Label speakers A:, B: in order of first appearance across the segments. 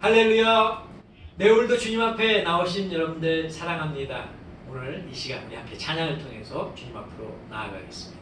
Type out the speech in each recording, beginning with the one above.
A: 할렐루야! 네, 오늘도 주님 앞에 나오신 여러분들 사랑합니다. 오늘 이 시간 우리 함께 찬양을 통해서 주님 앞으로 나아가겠습니다.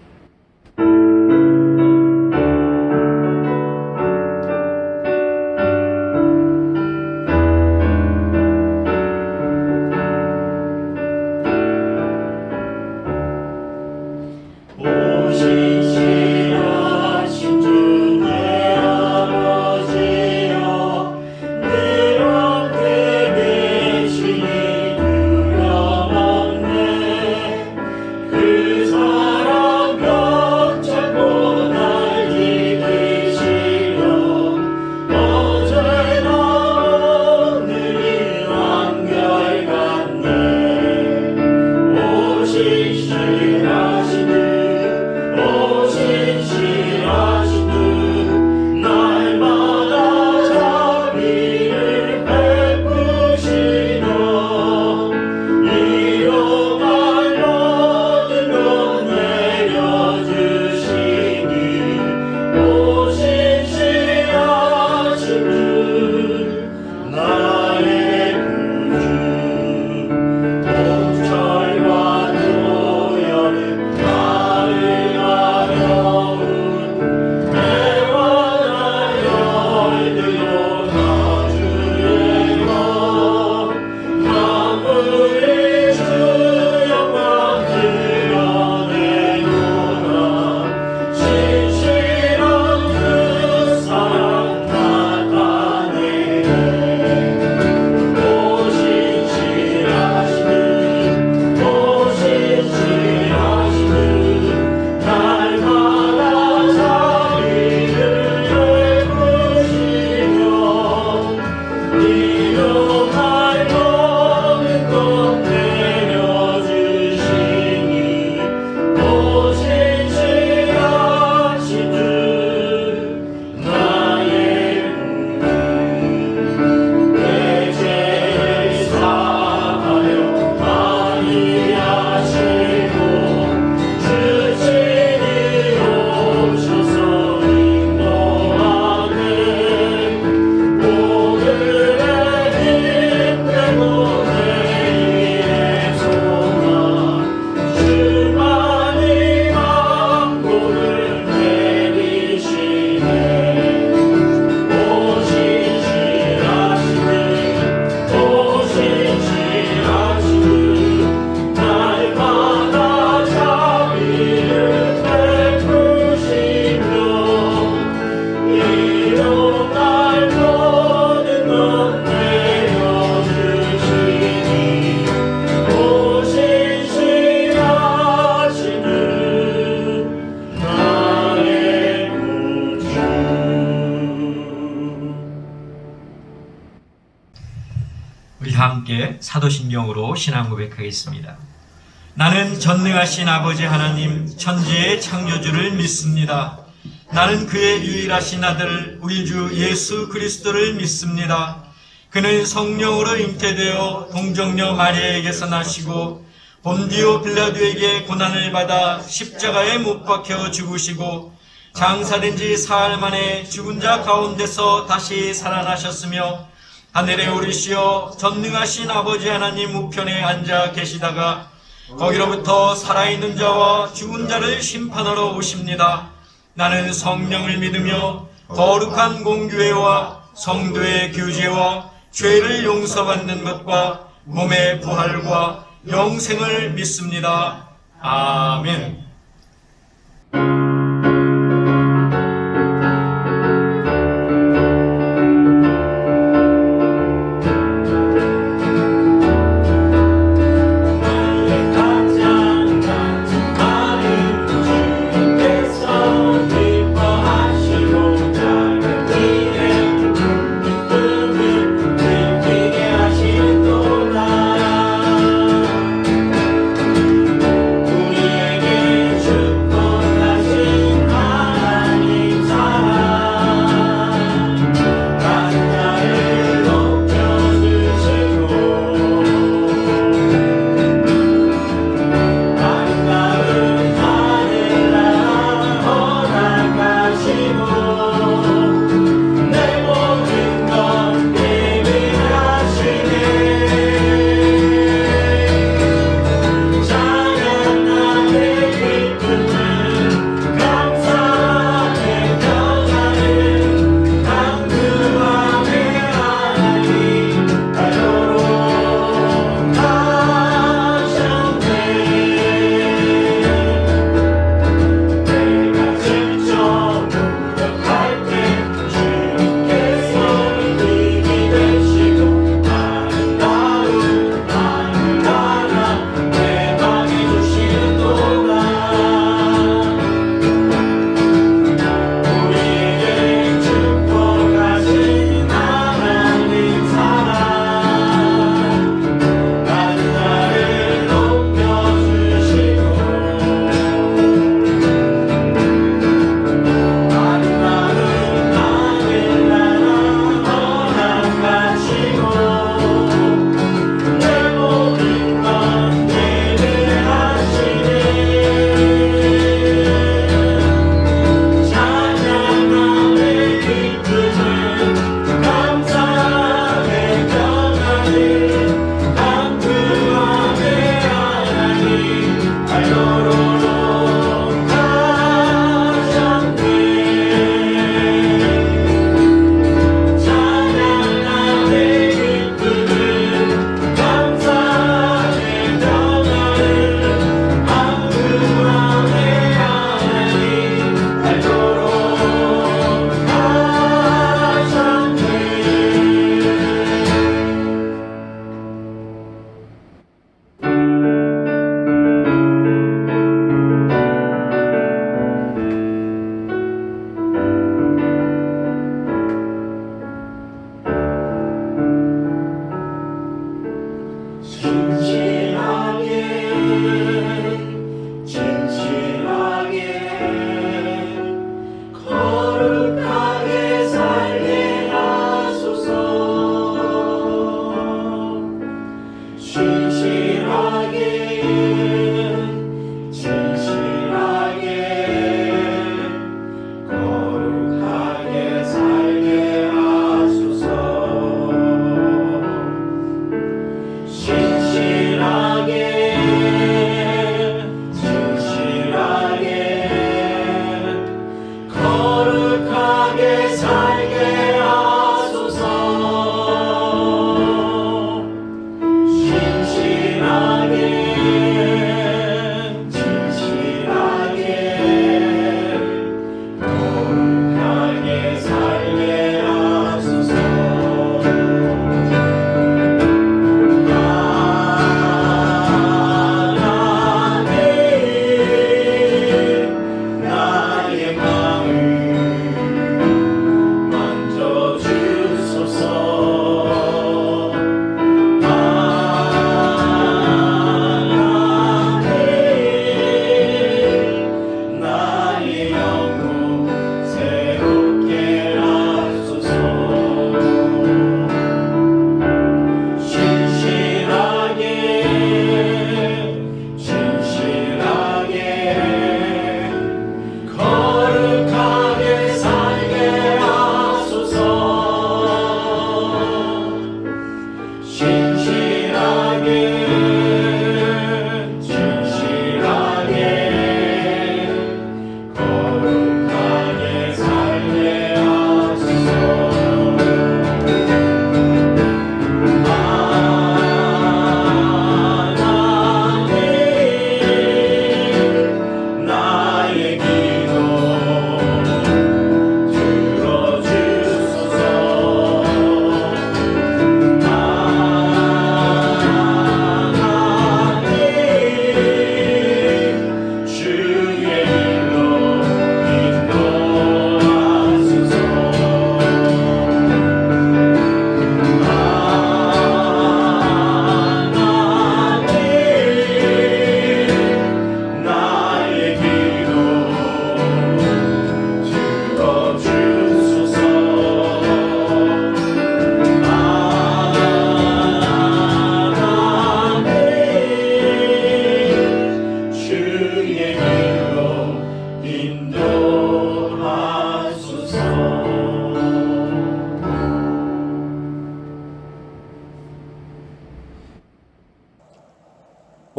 A: 함께 사도신경으로 신앙 고백하겠습니다. 나는 전능하신 아버지 하나님 천지의 창조주를 믿습니다. 나는 그의 유일하신 아들 우리 주 예수 그리스도를 믿습니다. 그는 성령으로 잉태되어 동정녀 마리아에게서 나시고 본디오 빌라도에게 고난을 받아 십자가에 못 박혀 죽으시고 장사된 지 사흘 만에 죽은 자 가운데서 다시 살아나셨으며 하늘에 오르시어 전능하신 아버지 하나님 우편에 앉아 계시다가 거기로부터 살아있는 자와 죽은 자를 심판하러 오십니다. 나는 성령을 믿으며 거룩한 공교회와 성도의 교제와 죄를 용서받는 것과 몸의 부활과 영생을 믿습니다. 아멘.
B: 우리에게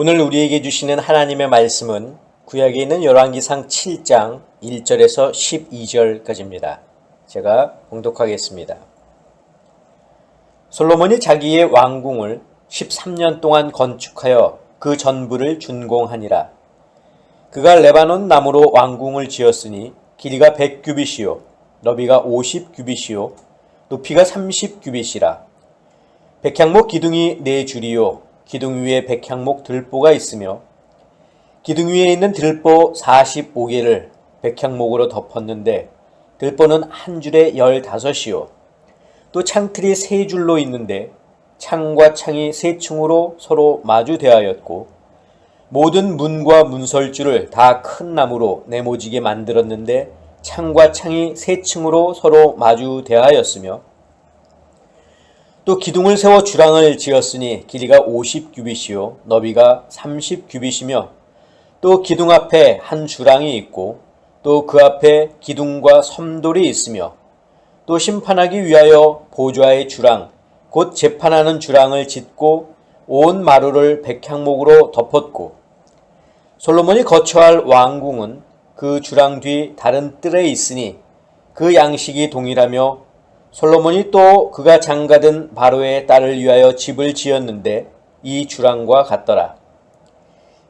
B: 오늘 우리에게 주시는 하나님의 말씀은 구약에 있는 열왕기상 7장 1절에서 12절까지입니다. 제가 봉독하겠습니다. 솔로몬이 자기의 왕궁을 13년 동안 건축하여 그 전부를 준공하니라. 그가 레바논 나무로 왕궁을 지었으니 길이가 100규빗이요 너비가 50규빗이요 높이가 30규빗이라. 백향목 기둥이 4줄이요 기둥 위에 백향목 들보가 있으며 기둥 위에 있는 들보 45개를 백향목으로 덮었는데 들보는 한 줄에 15이요 또 창틀이 3줄로 있는데 창과 창이 3층으로 서로 마주대하였고 모든 문과 문설주를 다 큰 나무로 네모지게 만들었는데 창과 창이 3층으로 서로 마주대하였으며 또 기둥을 세워 주랑을 지었으니 길이가 50규빗이요 너비가 30규빗이며 또 기둥 앞에 한 주랑이 있고 또 그 앞에 기둥과 섬돌이 있으며 또 심판하기 위하여 보좌의 주랑 곧 재판하는 주랑을 짓고 온 마루를 백향목으로 덮었고 솔로몬이 거처할 왕궁은 그 주랑 뒤 다른 뜰에 있으니 그 양식이 동일하며 솔로몬이 또 그가 장가든 바로의 딸을 위하여 집을 지었는데 이 주랑과 같더라.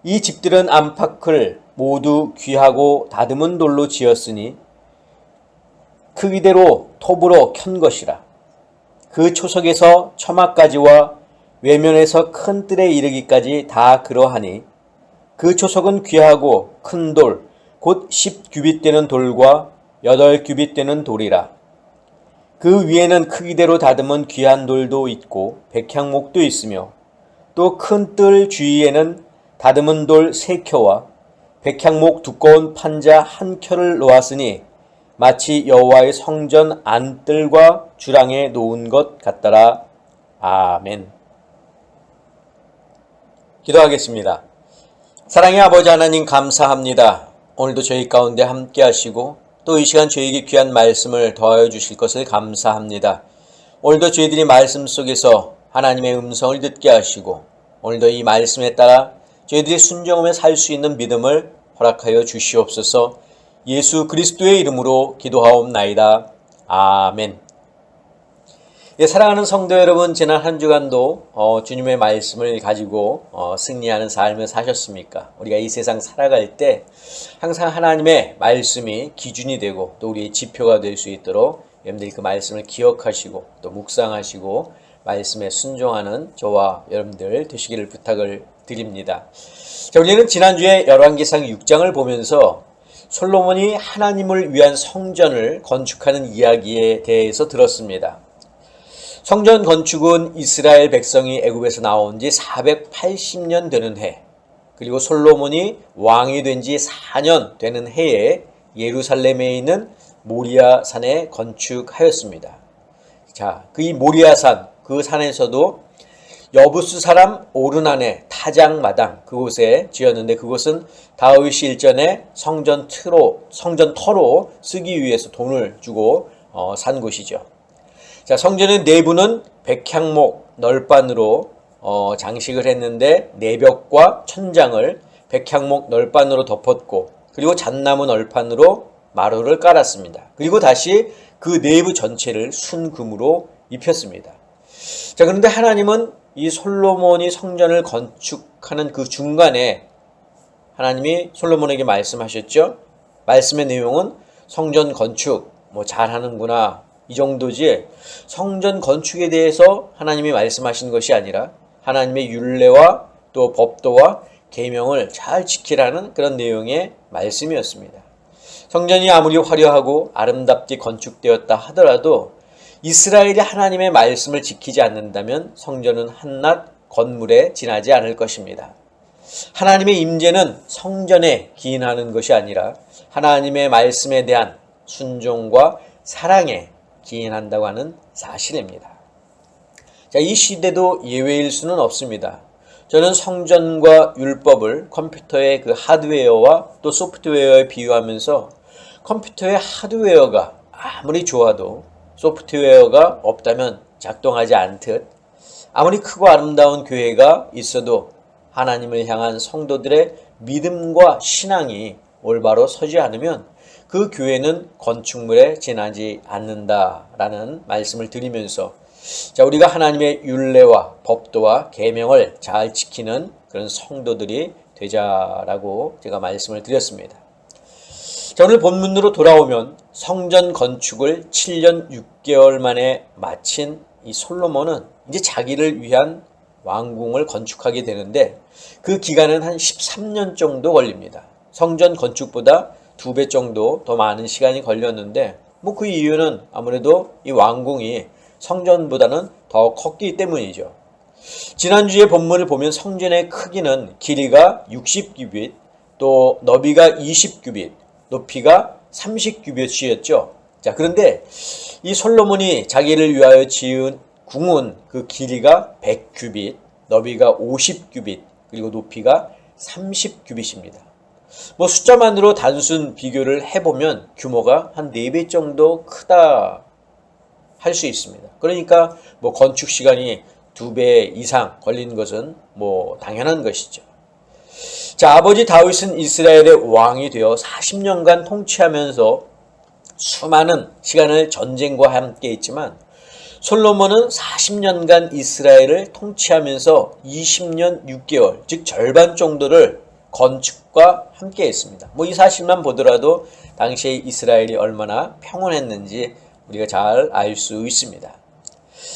B: 이 집들은 안팎을 모두 귀하고 다듬은 돌로 지었으니 크기대로 톱으로 켠 것이라. 그 초석에서 처마까지와 외면에서 큰 뜰에 이르기까지 다 그러하니 그 초석은 귀하고 큰 돌, 곧 10규빗 되는 돌과 8규빗 되는 돌이라. 그 위에는 크기대로 다듬은 귀한 돌도 있고 백향목도 있으며 또 큰 뜰 주위에는 다듬은 돌 3켜와 백향목 두꺼운 판자 1켜를 놓았으니 마치 여호와의 성전 안뜰과 주랑에 놓은 것 같더라. 아멘. 기도하겠습니다. 사랑의 아버지 하나님 감사합니다. 오늘도 저희 가운데 함께 하시고 또 이 시간 저에게 귀한 말씀을 더하여 주실 것을 감사합니다. 오늘도 저희들이 말씀 속에서 하나님의 음성을 듣게 하시고 오늘도 이 말씀에 따라 저희들이 순종하며 살 수 있는 믿음을 허락하여 주시옵소서. 예수 그리스도의 이름으로 기도하옵나이다. 아멘. 예, 사랑하는 성도 여러분, 지난 한 주간도 주님의 말씀을 가지고 승리하는 삶을 사셨습니까? 우리가 이 세상 살아갈 때 항상 하나님의 말씀이 기준이 되고 또 우리의 지표가 될 수 있도록 여러분들이 그 말씀을 기억하시고 또 묵상하시고 말씀에 순종하는 저와 여러분들 되시기를 부탁을 드립니다. 자, 우리는 지난주에 열왕기상 6장을 보면서 솔로몬이 하나님을 위한 성전을 건축하는 이야기에 대해서 들었습니다. 성전 건축은 이스라엘 백성이 애굽에서 나온 지 480년 되는 해, 그리고 솔로몬이 왕이 된 지 4년 되는 해에 예루살렘에 있는 모리아 산에 건축하였습니다. 자, 그 이 모리아 산, 그 산에서도 여부스 사람 오르난의 타작마당 그곳에 지었는데 그곳은 다윗이 일전에 성전터로 쓰기 위해서 돈을 주고 산 곳이죠. 자, 성전의 내부는 백향목 널판으로 장식을 했는데 내벽과 천장을 백향목 널판으로 덮었고 그리고 잣나무 널판으로 마루를 깔았습니다. 그리고 다시 그 내부 전체를 순금으로 입혔습니다. 자, 그런데 하나님은 이 솔로몬이 성전을 건축하는 그 중간에 하나님이 솔로몬에게 말씀하셨죠. 말씀의 내용은 성전 건축 잘하는구나 이 정도지 성전 건축에 대해서 하나님이 말씀하신 것이 아니라 하나님의 율례와 또 법도와 계명을 잘 지키라는 그런 내용의 말씀이었습니다. 성전이 아무리 화려하고 아름답게 건축되었다 하더라도 이스라엘이 하나님의 말씀을 지키지 않는다면 성전은 한낱 건물에 지나지 않을 것입니다. 하나님의 임재는 성전에 기인하는 것이 아니라 하나님의 말씀에 대한 순종과 사랑에 기인한다고 하는 사실입니다. 자, 이 시대도 예외일 수는 없습니다. 저는 성전과 율법을 컴퓨터의 그 하드웨어와 또 소프트웨어에 비유하면서 컴퓨터의 하드웨어가 아무리 좋아도 소프트웨어가 없다면 작동하지 않듯 아무리 크고 아름다운 교회가 있어도 하나님을 향한 성도들의 믿음과 신앙이 올바로 서지 않으면 그 교회는 건축물에 지나지 않는다라는 말씀을 드리면서 자, 우리가 하나님의 율례와 법도와 계명을 잘 지키는 그런 성도들이 되자라고 제가 말씀을 드렸습니다. 자, 오늘 본문으로 돌아오면 성전 건축을 7년 6개월 만에 마친 이 솔로몬은 이제 자기를 위한 왕궁을 건축하게 되는데 그 기간은 한 13년 정도 걸립니다. 성전 건축보다 2배 정도 더 많은 시간이 걸렸는데 뭐 그 이유는 아무래도 이 왕궁이 성전보다는 더 컸기 때문이죠. 지난주에 본문을 보면 성전의 크기는 길이가 60규빗, 또 너비가 20규빗, 높이가 30규빗이었죠. 자, 그런데 이 솔로몬이 자기를 위하여 지은 궁은 그 길이가 100규빗, 너비가 50규빗, 그리고 높이가 30규빗입니다. 뭐 숫자만으로 단순 비교를 해보면 규모가 한 4배 정도 크다 할 수 있습니다. 그러니까 뭐 건축 시간이 2배 이상 걸린 것은 뭐 당연한 것이죠. 자, 아버지 다윗은 이스라엘의 왕이 되어 40년간 통치하면서 수많은 시간을 전쟁과 함께 했지만 솔로몬은 40년간 이스라엘을 통치하면서 20년 6개월, 즉 절반 정도를 건축과 함께 했습니다. 뭐 이 사실만 보더라도 당시에 이스라엘이 얼마나 평온했는지 우리가 잘 알 수 있습니다.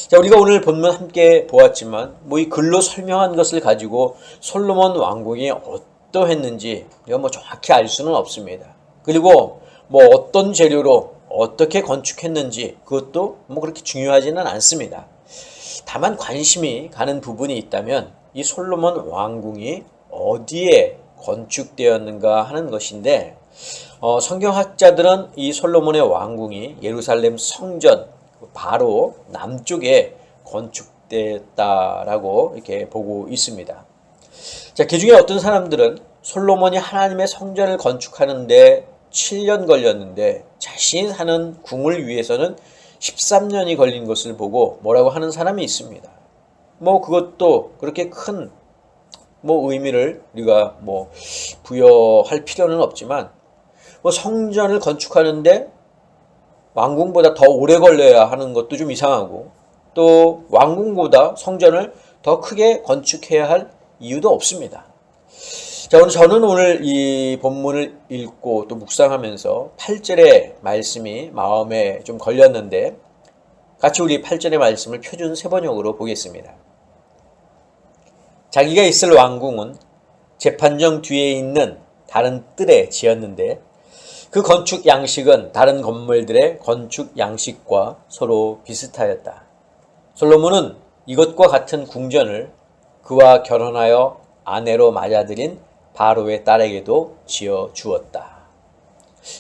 B: 자, 우리가 오늘 본문 함께 보았지만 뭐 이 글로 설명한 것을 가지고 솔로몬 왕궁이 어떠했는지 우리가 뭐 정확히 알 수는 없습니다. 그리고 뭐 어떤 재료로 어떻게 건축했는지 그것도 뭐 그렇게 중요하지는 않습니다. 다만 관심이 가는 부분이 있다면 이 솔로몬 왕궁이 어디에 건축되었는가 하는 것인데 성경학자들은 이 솔로몬의 왕궁이 예루살렘 성전 바로 남쪽에 건축됐다라고 이렇게 보고 있습니다. 자, 그중에 어떤 사람들은 솔로몬이 하나님의 성전을 건축하는데 7년 걸렸는데 자신이 사는 궁을 위해서는 13년이 걸린 것을 보고 뭐라고 하는 사람이 있습니다. 뭐 그것도 그렇게 큰 뭐 의미를 우리가 뭐 부여할 필요는 없지만 뭐 성전을 건축하는데 왕궁보다 더 오래 걸려야 하는 것도 좀 이상하고 또 왕궁보다 성전을 더 크게 건축해야 할 이유도 없습니다. 자, 저는 오늘 이 본문을 읽고 또 묵상하면서 8절의 말씀이 마음에 좀 걸렸는데 같이 우리 8절의 말씀을 표준 세번역으로 보겠습니다. 자기가 있을 왕궁은 재판정 뒤에 있는 다른 뜰에 지었는데 그 건축 양식은 다른 건물들의 건축 양식과 서로 비슷하였다. 솔로몬은 이것과 같은 궁전을 그와 결혼하여 아내로 맞아들인 바로의 딸에게도 지어 주었다.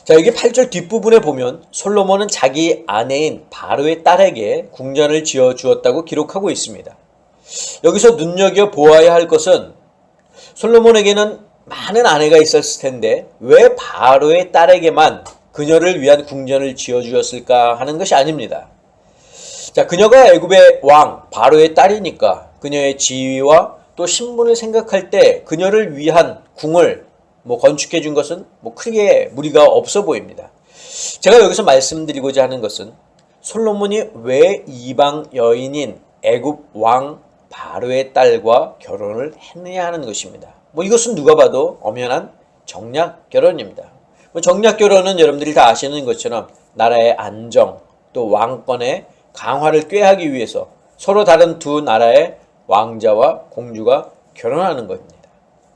B: 자, 여기 8절 뒷부분에 보면 솔로몬은 자기 아내인 바로의 딸에게 궁전을 지어 주었다고 기록하고 있습니다. 여기서 눈여겨보아야 할 것은 솔로몬에게는 많은 아내가 있었을 텐데 왜 바로의 딸에게만 그녀를 위한 궁전을 지어주었을까 하는 것이 아닙니다. 자, 그녀가 애굽의 왕 바로의 딸이니까 그녀의 지위와 또 신분을 생각할 때 그녀를 위한 궁을 뭐 건축해 준 것은 뭐 크게 무리가 없어 보입니다. 제가 여기서 말씀드리고자 하는 것은 솔로몬이 왜 이방 여인인 애굽 왕 바로의 딸과 결혼을 했느냐 하는 것입니다. 뭐 이것은 누가 봐도 엄연한 정략 결혼입니다. 뭐 정략 결혼은 여러분들이 다 아시는 것처럼 나라의 안정 또 왕권의 강화를 꾀하기 위해서 서로 다른 두 나라의 왕자와 공주가 결혼하는 겁니다.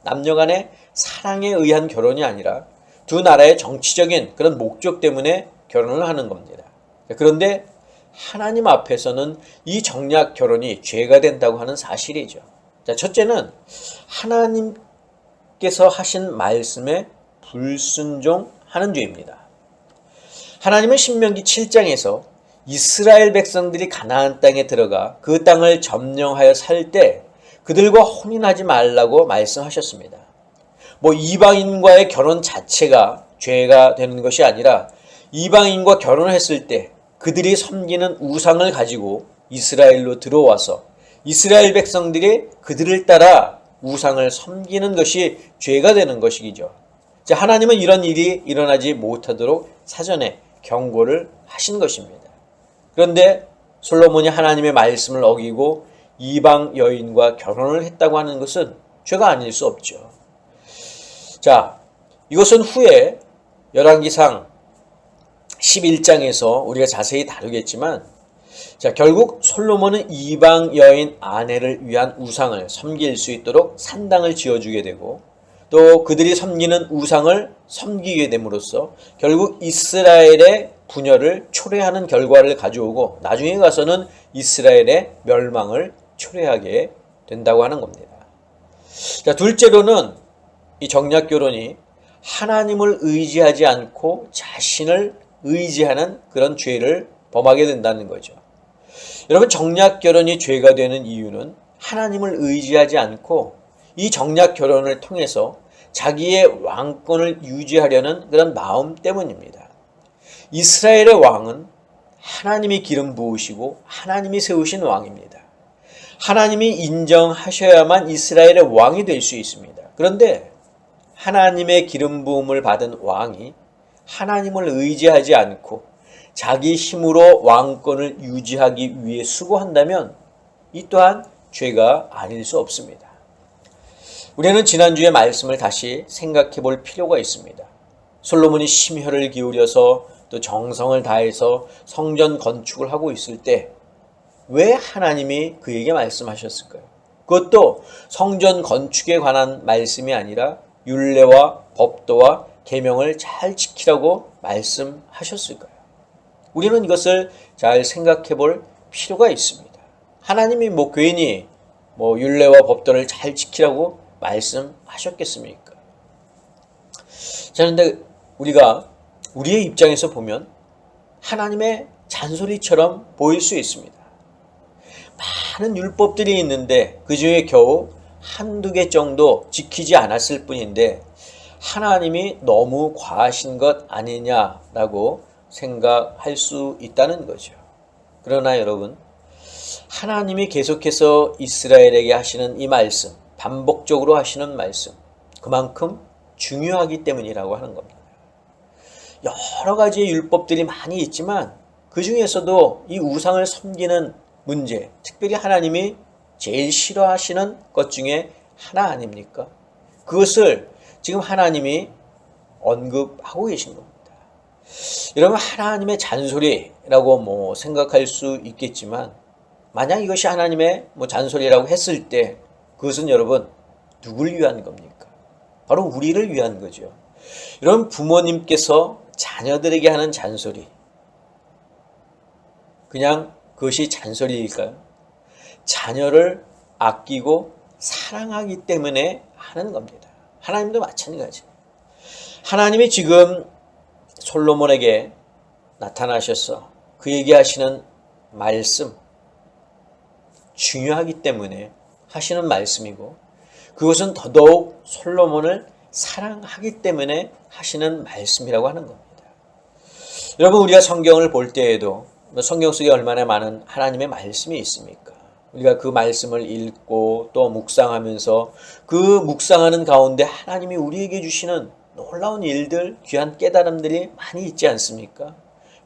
B: 남녀 간의 사랑에 의한 결혼이 아니라 두 나라의 정치적인 그런 목적 때문에 결혼을 하는 겁니다. 그런데 하나님 앞에서는 이 정략 결혼이 죄가 된다고 하는 사실이죠. 자, 첫째는 하나님께서 하신 말씀에 불순종하는 죄입니다. 하나님은 신명기 7장에서 이스라엘 백성들이 가나안 땅에 들어가 그 땅을 점령하여 살 때 그들과 혼인하지 말라고 말씀하셨습니다. 뭐 이방인과의 결혼 자체가 죄가 되는 것이 아니라 이방인과 결혼했을 때 그들이 섬기는 우상을 가지고 이스라엘로 들어와서 이스라엘 백성들이 그들을 따라 우상을 섬기는 것이 죄가 되는 것이죠. 자, 하나님은 이런 일이 일어나지 못하도록 사전에 경고를 하신 것입니다. 그런데 솔로몬이 하나님의 말씀을 어기고 이방 여인과 결혼을 했다고 하는 것은 죄가 아닐 수 없죠. 자, 이것은 후에 열왕기상 11장에서 우리가 자세히 다루겠지만, 자, 결국 솔로몬은 이방 여인 아내를 위한 우상을 섬길 수 있도록 산당을 지어주게 되고, 또 그들이 섬기는 우상을 섬기게 됨으로써 결국 이스라엘의 분열을 초래하는 결과를 가져오고, 나중에 가서는 이스라엘의 멸망을 초래하게 된다고 하는 겁니다. 자, 둘째로는 이 정략결혼이 하나님을 의지하지 않고 자신을 의지하는 그런 죄를 범하게 된다는 거죠. 여러분, 정략결혼이 죄가 되는 이유는 하나님을 의지하지 않고 이 정략결혼을 통해서 자기의 왕권을 유지하려는 그런 마음 때문입니다. 이스라엘의 왕은 하나님이 기름 부으시고 하나님이 세우신 왕입니다. 하나님이 인정하셔야만 이스라엘의 왕이 될 수 있습니다. 그런데 하나님의 기름 부음을 받은 왕이 하나님을 의지하지 않고 자기 힘으로 왕권을 유지하기 위해 수고한다면 이 또한 죄가 아닐 수 없습니다. 우리는 지난주의 말씀을 다시 생각해 볼 필요가 있습니다. 솔로몬이 심혈을 기울여서 또 정성을 다해서 성전 건축을 하고 있을 때 왜 하나님이 그에게 말씀하셨을까요? 그것도 성전 건축에 관한 말씀이 아니라 율례와 법도와 계명을 잘 지키라고 말씀하셨을까요? 우리는 이것을 잘 생각해 볼 필요가 있습니다. 하나님이 괜히 율례와 법도를 잘 지키라고 말씀하셨겠습니까? 자, 그런데 우리가 우리의 입장에서 보면 하나님의 잔소리처럼 보일 수 있습니다. 많은 율법들이 있는데 그 중에 겨우 한두 개 정도 지키지 않았을 뿐인데 하나님이 너무 과하신 것 아니냐라고 생각할 수 있다는 거죠. 그러나 여러분, 하나님이 계속해서 이스라엘에게 하시는 이 말씀, 반복적으로 하시는 말씀, 그만큼 중요하기 때문이라고 하는 겁니다. 여러 가지의 율법들이 많이 있지만 그 중에서도 이 우상을 섬기는 문제, 특별히 하나님이 제일 싫어하시는 것 중에 하나 아닙니까? 그것을 지금 하나님이 언급하고 계신 겁니다. 여러분, 하나님의 잔소리라고 생각할 수 있겠지만 만약 이것이 하나님의 잔소리라고 했을 때 그것은 여러분 누굴 위한 겁니까? 바로 우리를 위한 거죠. 여러분, 부모님께서 자녀들에게 하는 잔소리, 그냥 그것이 잔소리일까요? 자녀를 아끼고 사랑하기 때문에 하는 겁니다. 하나님도 마찬가지예요. 하나님이 지금 솔로몬에게 나타나셔서 그에게 하시는 말씀, 중요하기 때문에 하시는 말씀이고, 그것은 더더욱 솔로몬을 사랑하기 때문에 하시는 말씀이라고 하는 겁니다. 여러분, 우리가 성경을 볼 때에도 성경 속에 얼마나 많은 하나님의 말씀이 있습니까? 우리가 그 말씀을 읽고 또 묵상하면서 그 묵상하는 가운데 하나님이 우리에게 주시는 놀라운 일들, 귀한 깨달음들이 많이 있지 않습니까?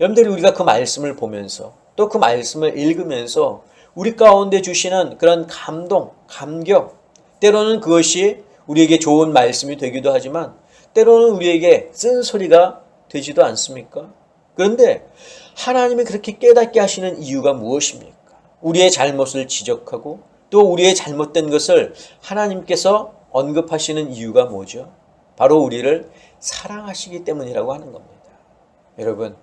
B: 여러분들이 우리가 그 말씀을 보면서 또 그 말씀을 읽으면서 우리 가운데 주시는 그런 감동, 감격, 때로는 그것이 우리에게 좋은 말씀이 되기도 하지만 때로는 우리에게 쓴소리가 되지도 않습니까? 그런데 하나님이 그렇게 깨닫게 하시는 이유가 무엇입니까? 우리의 잘못을 지적하고 또 우리의 잘못된 것을 하나님께서 언급하시는 이유가 뭐죠? 바로 우리를 사랑하시기 때문이라고 하는 겁니다. 여러분,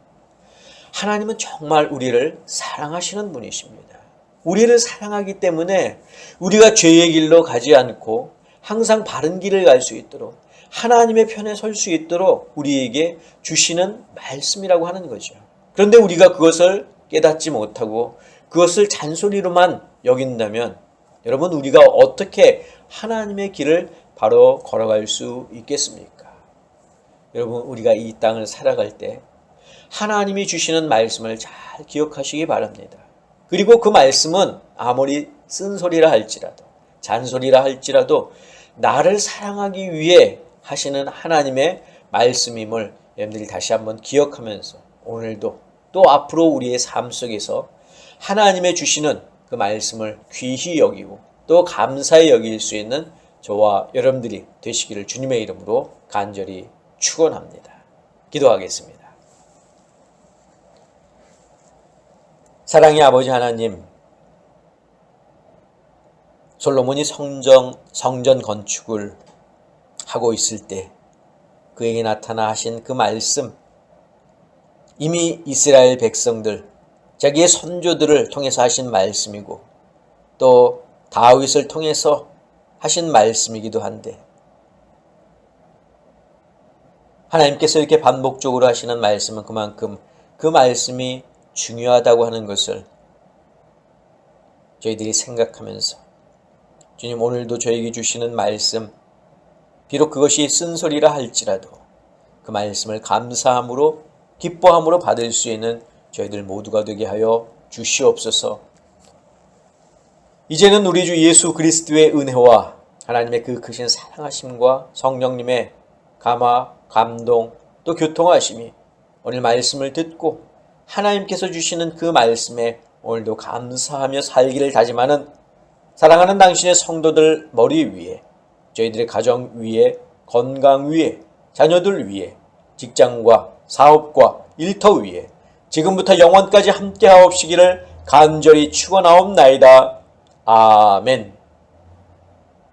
B: 하나님은 정말 우리를 사랑하시는 분이십니다. 우리를 사랑하기 때문에 우리가 죄의 길로 가지 않고 항상 바른 길을 갈 수 있도록 하나님의 편에 설 수 있도록 우리에게 주시는 말씀이라고 하는 거죠. 그런데 우리가 그것을 깨닫지 못하고 그것을 잔소리로만 여긴다면 여러분, 우리가 어떻게 하나님의 길을 바로 걸어갈 수 있겠습니까? 여러분, 우리가 이 땅을 살아갈 때 하나님이 주시는 말씀을 잘 기억하시기 바랍니다. 그리고 그 말씀은 아무리 쓴소리라 할지라도 잔소리라 할지라도 나를 사랑하기 위해 하시는 하나님의 말씀임을 여러분들이 다시 한번 기억하면서 오늘도 또 앞으로 우리의 삶 속에서 하나님의 주시는 그 말씀을 귀히 여기고 또 감사히 여길 수 있는 저와 여러분들이 되시기를 주님의 이름으로 간절히 축원합니다. 기도하겠습니다. 사랑의 아버지 하나님, 솔로몬이 성전 건축을 하고 있을 때 그에게 나타나 하신 그 말씀, 이미 이스라엘 백성들, 자기의 선조들을 통해서 하신 말씀이고 또 다윗을 통해서 하신 말씀이기도 한데 하나님께서 이렇게 반복적으로 하시는 말씀은 그만큼 그 말씀이 중요하다고 하는 것을 저희들이 생각하면서 주님, 오늘도 저에게 주시는 말씀, 비록 그것이 쓴소리라 할지라도 그 말씀을 감사함으로 기뻐함으로 받을 수 있는 저희들 모두가 되게 하여 주시옵소서. 이제는 우리 주 예수 그리스도의 은혜와 하나님의 그 크신 사랑하심과 성령님의 감화, 감동, 또 교통하심이 오늘 말씀을 듣고 하나님께서 주시는 그 말씀에 오늘도 감사하며 살기를 다짐하는 사랑하는 당신의 성도들 머리 위에, 저희들의 가정 위에, 건강 위에, 자녀들 위에, 직장과 사업과 일터 위에 지금부터 영원까지 함께하옵시기를 간절히 축원하옵나이다. 아멘.